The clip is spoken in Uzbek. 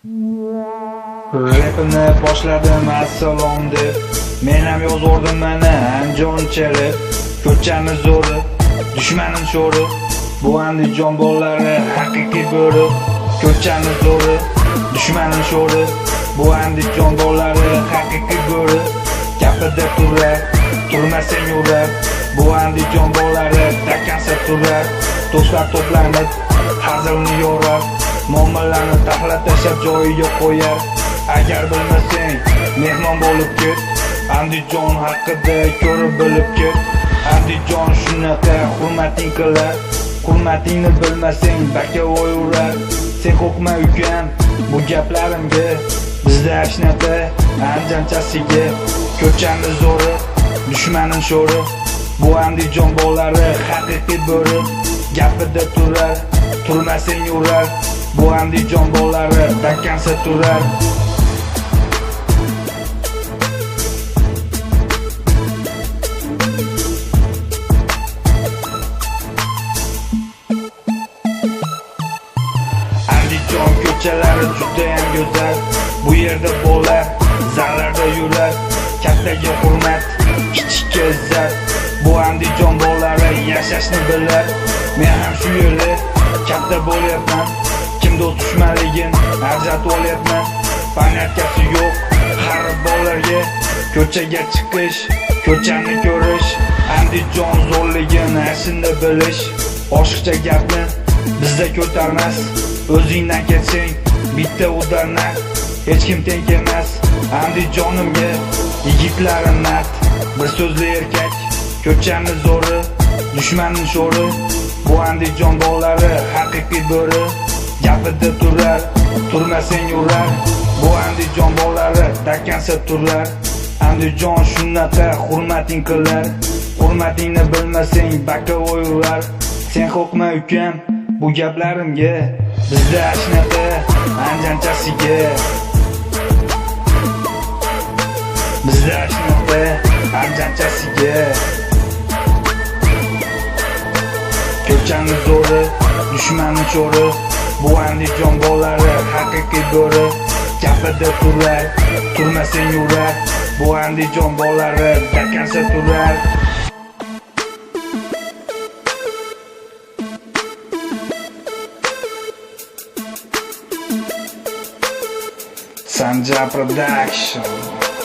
Rapini boshladim assalom deb, men ham yozordim mana anjonchalik. Ko'chani zo'ri, dushmanim sho'ri, bu Andijon bolalari haqiqiy bo'ri. Ko'chani zo'ri, dushmanim sho'ri, bu Andijon bolalari haqiqiy bo'ri. Gapida turar, turmasang yurar, bu Andijon bolalari takansa turar. Do'stlar to'planib, hazilni yorar, muomalalarni taxlab tashlab joyiga qo'yar. Agar bilmasang, mehmon bo'lib ket, Andijon haqida ko'rib bilib ket. Andijon shunaqa hurmating qilar, hurmatingni bilmasang bakavoy urar. Sen qo'rqma ukam bu gaplarimga, bizda shunaqa anjanchasiga. Ko'chani zo'ri, dushmanim sho'ri, bu Andijon bolalari haqiqiy bo'ri. Gapida turar, turmasang yurar, bu Andijon bolalari takansa turar. Andijon ko'chalari juda ham go'zal, bu yerda bo'lar, zallarda yurar. Kattaga hurmat, kichikka izzat, bu Andijon bolalari yashashni bilar. Men ham shu yerda katta bo'lyapman, kimda dushmanligin ajratib olyapman. Panatkasi yo'q har bolalarga, ko'chaga chiqish, ko'chani ko'rish, Andijon zo'rligini shunda bilish. Oshiqcha gapni bizda ko'tarmas, o'zingdan ketsang bitta udarna, hech kim teng kelmas. Andijonimga yigitlarim mard, bir so'zli erkak. Ko'chani zo'ri, dushmanim sho'ri, bu Andijon bolalari haqiqiy bo'ri. Gapida turar, turmasang yurar, bu Andijon bolalari takansa turar. Andijon shunaqa hurmating qilar, hurmatingni bilmasang bakavoy urar. Sen qo'rqma ukam bu gaplarimga, bizda shunaqa anjanchasiga. Bizda shunaqa anjanchasiga. Ko'chani zo'ri, dushmanim sho'ri, bu Andijon bolalari haqiqiy bo'ri. Gapida turar, turmasang yurar, bu Andijon bolalari takansa turar. Sanja Production.